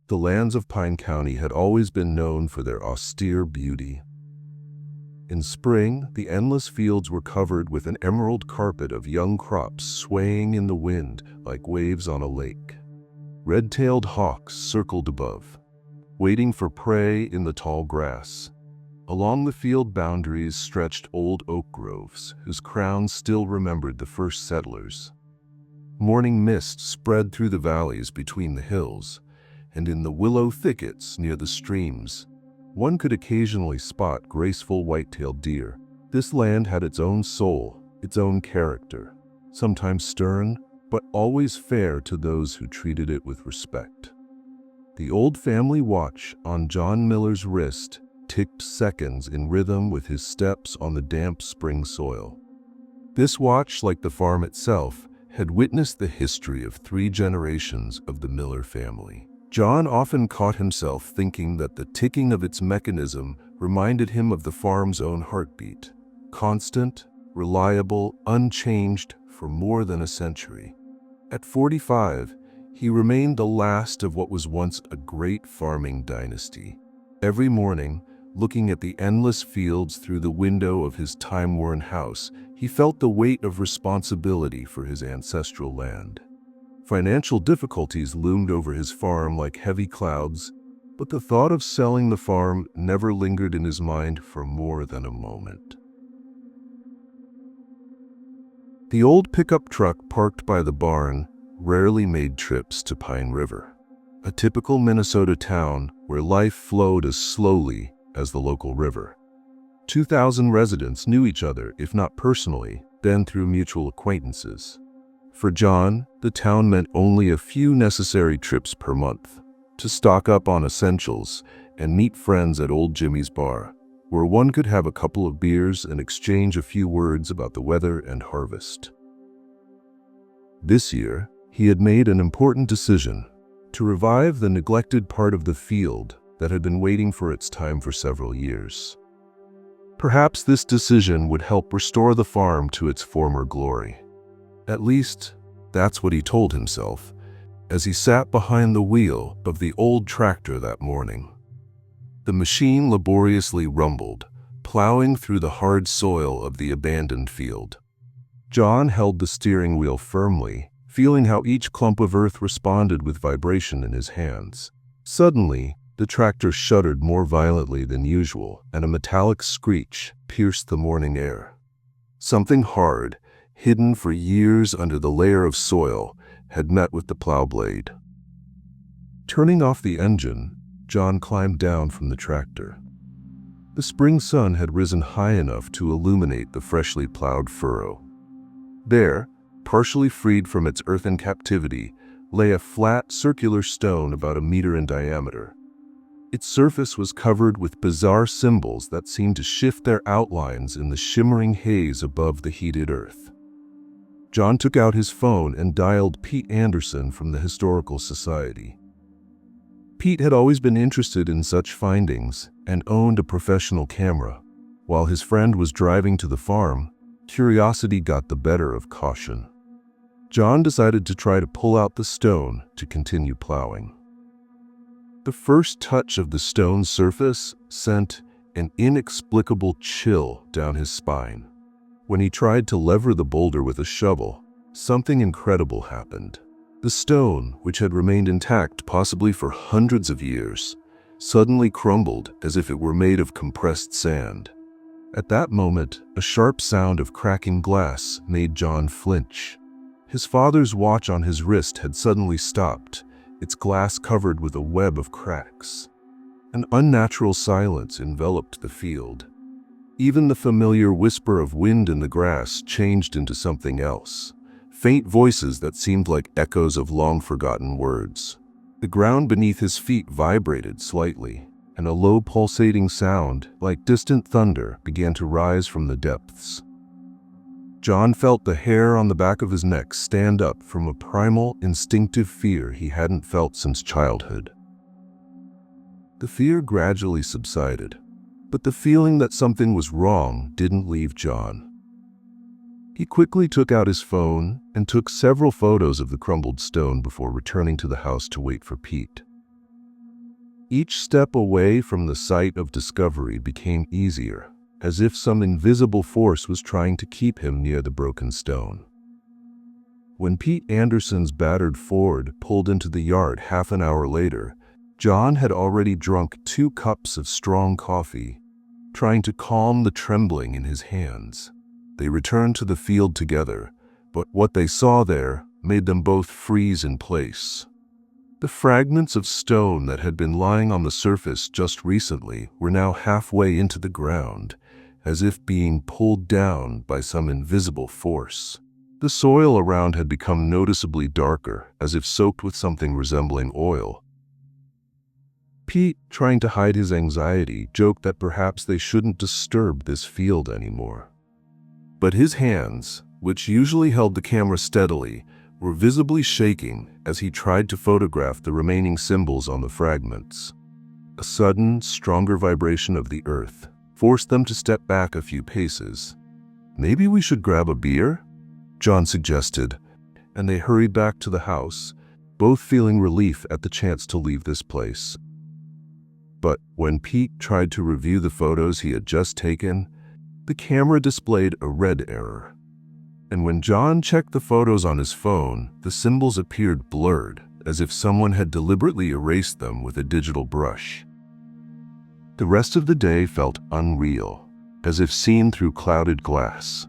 The lands of Pine County had always been known for their austere beauty. In spring, the endless fields were covered with an emerald carpet of young crops swaying in the wind like waves on a lake. Red-tailed hawks circled above, waiting for prey in the tall grass. Along the field boundaries stretched old oak groves, whose crowns still remembered the first settlers. Morning mist spread through the valleys between the hills, and in the willow thickets near the streams, one could occasionally spot graceful white-tailed deer. This land had its own soul, its own character, sometimes stern, but always fair to those who treated it with respect. The old family watch on John Miller's wrist ticked seconds in rhythm with his steps on the damp spring soil. This watch, like the farm itself, had witnessed the history of 3 generations of the Miller family. John often caught himself thinking that the ticking of its mechanism reminded him of the farm's own heartbeat, constant, reliable, unchanged for more than a century. At 45, he remained the last of what was once a great farming dynasty. Every morning, looking at the endless fields through the window of his time-worn house, he felt the weight of responsibility for his ancestral land. Financial difficulties loomed over his farm like heavy clouds, but the thought of selling the farm never lingered in his mind for more than a moment. The old pickup truck parked by the barn rarely made trips to Pine River, a typical Minnesota town where life flowed as slowly as the local river. 2,000 residents knew each other, if not personally, then through mutual acquaintances. For John, the town meant only a few necessary trips per month, to stock up on essentials and meet friends at Old Jimmy's bar, where one could have a couple of beers and exchange a few words about the weather and harvest. This year, he had made an important decision to revive the neglected part of the field that had been waiting for its time for several years. Perhaps this decision would help restore the farm to its former glory. At least, that's what he told himself as he sat behind the wheel of the old tractor that morning. The machine laboriously rumbled, plowing through the hard soil of the abandoned field. John held the steering wheel firmly, feeling how each clump of earth responded with vibration in his hands. Suddenly, the tractor shuddered more violently than usual, and a metallic screech pierced the morning air. Something hard, hidden for years under the layer of soil, had met with the plow blade. Turning off the engine, John climbed down from the tractor. The spring sun had risen high enough to illuminate the freshly plowed furrow. There, partially freed from its earthen captivity, lay a flat, circular stone about a meter in diameter. Its surface was covered with bizarre symbols that seemed to shift their outlines in the shimmering haze above the heated earth. John took out his phone and dialed Pete Anderson from the Historical Society. Pete had always been interested in such findings and owned a professional camera. While his friend was driving to the farm, curiosity got the better of caution. John decided to try to pull out the stone to continue plowing. The first touch of the stone's surface sent an inexplicable chill down his spine. When he tried to lever the boulder with a shovel, something incredible happened. The stone, which had remained intact possibly for hundreds of years, suddenly crumbled as if it were made of compressed sand. At that moment, a sharp sound of cracking glass made John flinch. His father's watch on his wrist had suddenly stopped, its glass covered with a web of cracks. An unnatural silence enveloped the field. Even the familiar whisper of wind in the grass changed into something else, faint voices that seemed like echoes of long-forgotten words. The ground beneath his feet vibrated slightly, and a low pulsating sound, like distant thunder, began to rise from the depths. John felt the hair on the back of his neck stand up from a primal, instinctive fear he hadn't felt since childhood. The fear gradually subsided, but the feeling that something was wrong didn't leave John. He quickly took out his phone and took several photos of the crumbled stone before returning to the house to wait for Pete. Each step away from the site of discovery became easier, as if some invisible force was trying to keep him near the broken stone. When Pete Anderson's battered Ford pulled into the yard half an hour later, John had already drunk 2 cups of strong coffee, trying to calm the trembling in his hands. They returned to the field together, but what they saw there made them both freeze in place. The fragments of stone that had been lying on the surface just recently were now halfway into the ground, as if being pulled down by some invisible force. The soil around had become noticeably darker, as if soaked with something resembling oil. Pete, trying to hide his anxiety, joked that perhaps they shouldn't disturb this field anymore. But his hands, which usually held the camera steadily, were visibly shaking as he tried to photograph the remaining symbols on the fragments. A sudden, stronger vibration of the earth forced them to step back a few paces. "Maybe we should grab a beer?" John suggested, and they hurried back to the house, both feeling relief at the chance to leave this place. But when Pete tried to review the photos he had just taken, the camera displayed a red error. And when John checked the photos on his phone, the symbols appeared blurred, as if someone had deliberately erased them with a digital brush. The rest of the day felt unreal, as if seen through clouded glass.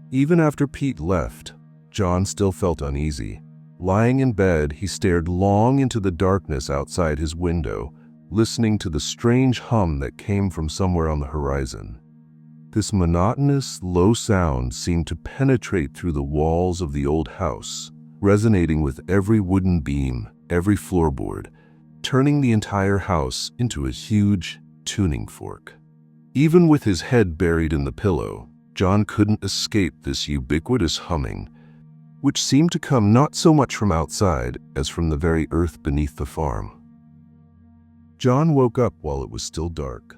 Even after Pete left, John still felt uneasy. Lying in bed, he stared long into the darkness outside his window, listening to the strange hum that came from somewhere on the horizon. This monotonous, low sound seemed to penetrate through the walls of the old house, resonating with every wooden beam, every floorboard, turning the entire house into a huge tuning fork. Even with his head buried in the pillow, John couldn't escape this ubiquitous humming, which seemed to come not so much from outside as from the very earth beneath the farm. John woke up while it was still dark.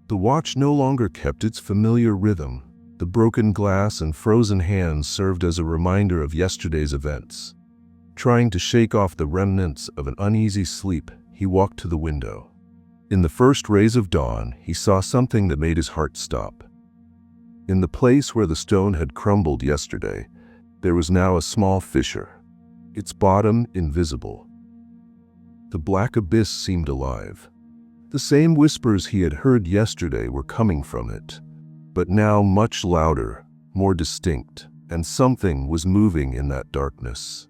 The watch no longer kept its familiar rhythm. The broken glass and frozen hands served as a reminder of yesterday's events. Trying to shake off the remnants of an uneasy sleep, he walked to the window. In the first rays of dawn, he saw something that made his heart stop. In the place where the stone had crumbled yesterday, there was now a small fissure, its bottom invisible. The black abyss seemed alive. The same whispers he had heard yesterday were coming from it, but now much louder, more distinct, and something was moving in that darkness.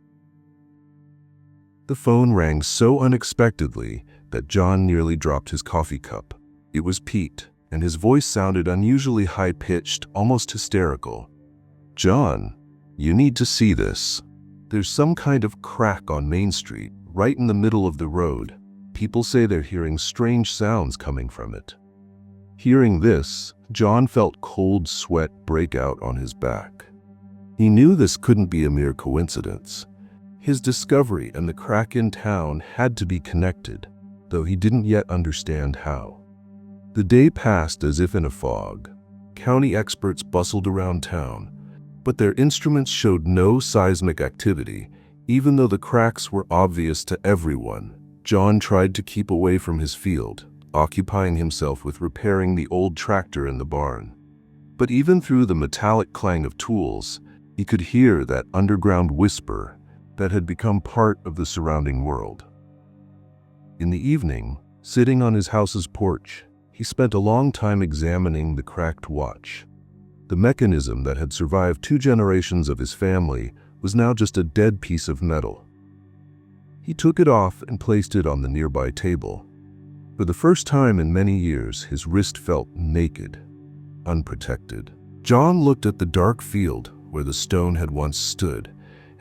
The phone rang so unexpectedly that John nearly dropped his coffee cup. It was Pete, and his voice sounded unusually high-pitched, almost hysterical. "John, you need to see this. There's some kind of crack on Main Street, right in the middle of the road. People say they're hearing strange sounds coming from it." Hearing this, John felt cold sweat break out on his back. He knew this couldn't be a mere coincidence. His discovery and the crack in town had to be connected, though he didn't yet understand how. The day passed as if in a fog. County experts bustled around town, but their instruments showed no seismic activity, even though the cracks were obvious to everyone. John tried to keep away from his field, occupying himself with repairing the old tractor in the barn. But even through the metallic clang of tools, he could hear that underground whisper that had become part of the surrounding world. In the evening, sitting on his house's porch, he spent a long time examining the cracked watch. The mechanism that had survived 2 generations of his family was now just a dead piece of metal. He took it off and placed it on the nearby table. For the first time in many years, his wrist felt naked, unprotected. John looked at the dark field where the stone had once stood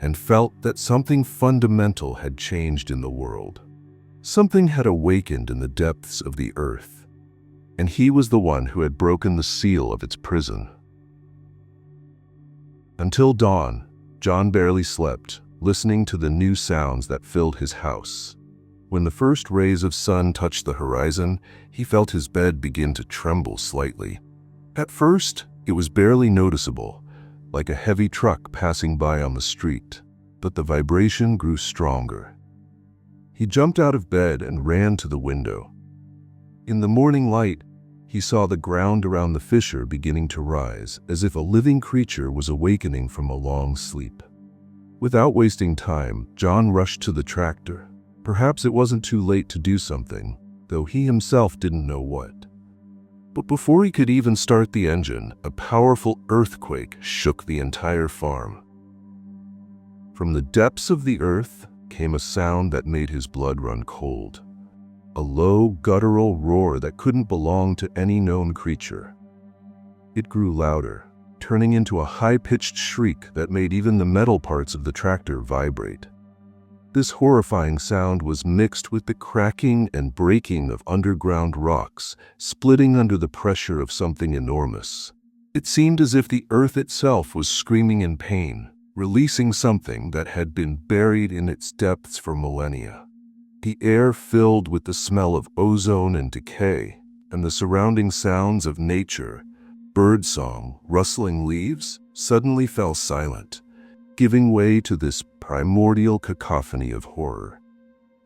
and felt that something fundamental had changed in the world. Something had awakened in the depths of the earth, and he was the one who had broken the seal of its prison. Until dawn, John barely slept, listening to the new sounds that filled his house. When the first rays of sun touched the horizon, he felt his bed begin to tremble slightly. At first, it was barely noticeable, like a heavy truck passing by on the street, but the vibration grew stronger. He jumped out of bed and ran to the window. In the morning light, he saw the ground around the fissure beginning to rise, as if a living creature was awakening from a long sleep. Without wasting time, John rushed to the tractor. Perhaps it wasn't too late to do something, though he himself didn't know what. But before he could even start the engine, a powerful earthquake shook the entire farm. From the depths of the earth came a sound that made his blood run cold. A low, guttural roar that couldn't belong to any known creature. It grew louder, turning into a high-pitched shriek that made even the metal parts of the tractor vibrate. This horrifying sound was mixed with the cracking and breaking of underground rocks, splitting under the pressure of something enormous. It seemed as if the earth itself was screaming in pain, releasing something that had been buried in its depths for millennia. The air filled with the smell of ozone and decay, and the surrounding sounds of nature, birdsong, rustling leaves, suddenly fell silent, giving way to this primordial cacophony of horror.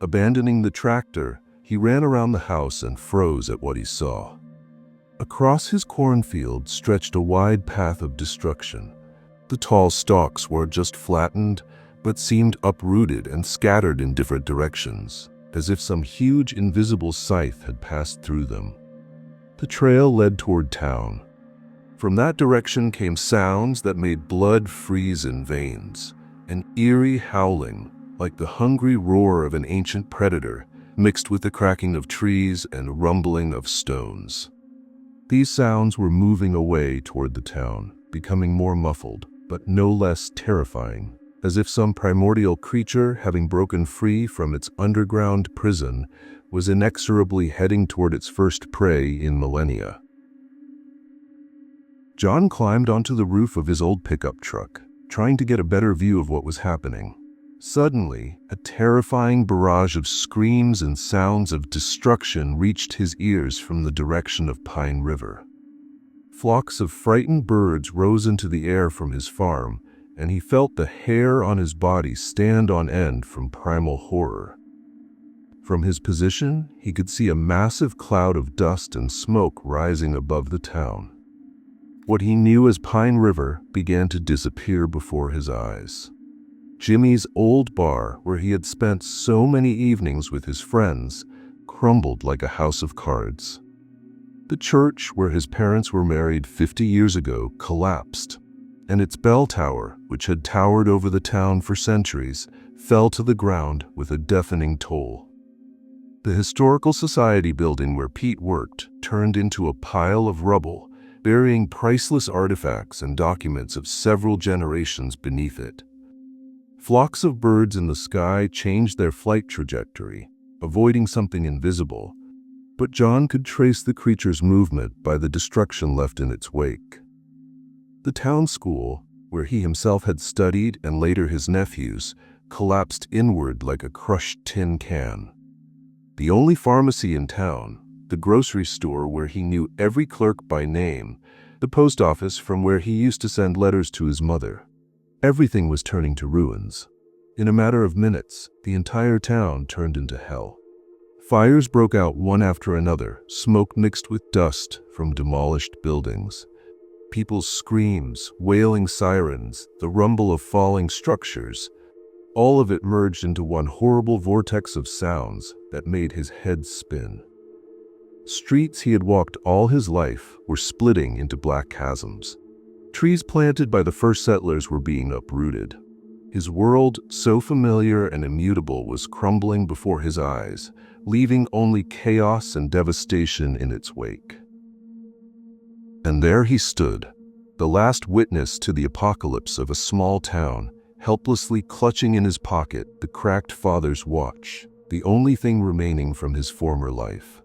Abandoning the tractor, he ran around the house and froze at what he saw. Across his cornfield stretched a wide path of destruction. The tall stalks were just flattened, but seemed uprooted and scattered in different directions, as if some huge invisible scythe had passed through them. The trail led toward town. From that direction came sounds that made blood freeze in veins, an eerie howling, like the hungry roar of an ancient predator, mixed with the cracking of trees and rumbling of stones. These sounds were moving away toward the town, becoming more muffled, but no less terrifying, as if some primordial creature, having broken free from its underground prison, was inexorably heading toward its first prey in millennia. John climbed onto the roof of his old pickup truck, trying to get a better view of what was happening. Suddenly, a terrifying barrage of screams and sounds of destruction reached his ears from the direction of Pine River. Flocks of frightened birds rose into the air from his farm, and he felt the hair on his body stand on end from primal horror. From his position, he could see a massive cloud of dust and smoke rising above the town. What he knew as Pine River began to disappear before his eyes. Jimmy's old bar, where he had spent so many evenings with his friends, crumbled like a house of cards. The church where his parents were married 50 years ago collapsed, and its bell tower, which had towered over the town for centuries, fell to the ground with a deafening toll. The historical society building where Pete worked turned into a pile of rubble, burying priceless artifacts and documents of several generations beneath it. Flocks of birds in the sky changed their flight trajectory, avoiding something invisible, but John could trace the creature's movement by the destruction left in its wake. The town school, where he himself had studied and later his nephews, collapsed inward like a crushed tin can. The only pharmacy in town, the grocery store where he knew every clerk by name, the post office from where he used to send letters to his mother. Everything was turning to ruins. In a matter of minutes, the entire town turned into hell. Fires broke out one after another, smoke mixed with dust from demolished buildings. People's screams, wailing sirens, the rumble of falling structures, all of it merged into one horrible vortex of sounds that made his head spin. Streets he had walked all his life were splitting into black chasms. Trees planted by the first settlers were being uprooted. His world, so familiar and immutable, was crumbling before his eyes, leaving only chaos and devastation in its wake. And there he stood, the last witness to the apocalypse of a small town, helplessly clutching in his pocket the cracked father's watch, the only thing remaining from his former life.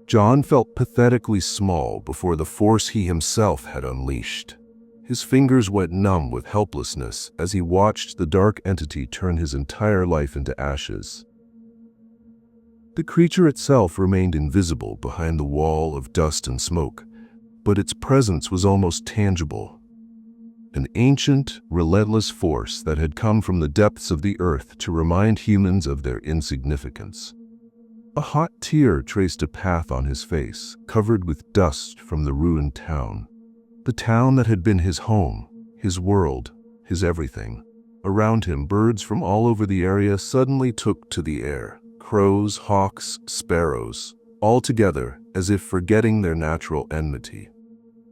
John felt pathetically small before the force he himself had unleashed. His fingers went numb with helplessness as he watched the dark entity turn his entire life into ashes. The creature itself remained invisible behind the wall of dust and smoke, but its presence was almost tangible. an ancient, relentless force that had come from the depths of the earth to remind humans of their insignificance. A hot tear traced a path on his face, covered with dust from the ruined town. The town that had been his home, his world, his everything. Around him, birds from all over the area suddenly took to the air. Crows, hawks, sparrows, all together as if forgetting their natural enmity.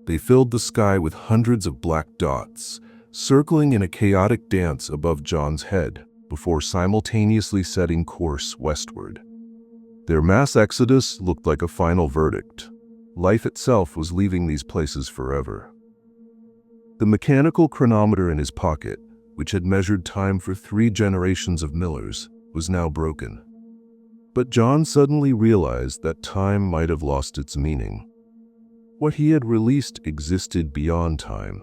They filled the sky with hundreds of black dots, circling in a chaotic dance above John's head before simultaneously setting course westward. Their mass exodus looked like a final verdict. Life itself was leaving these places forever. The mechanical chronometer in his pocket, which had measured time for 3 generations of millers, was now broken. But John suddenly realized that time might have lost its meaning. What he had released existed beyond time.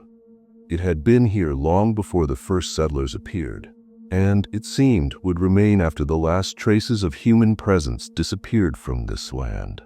It had been here long before the first settlers appeared, and, it seemed, would remain after the last traces of human presence disappeared from this land.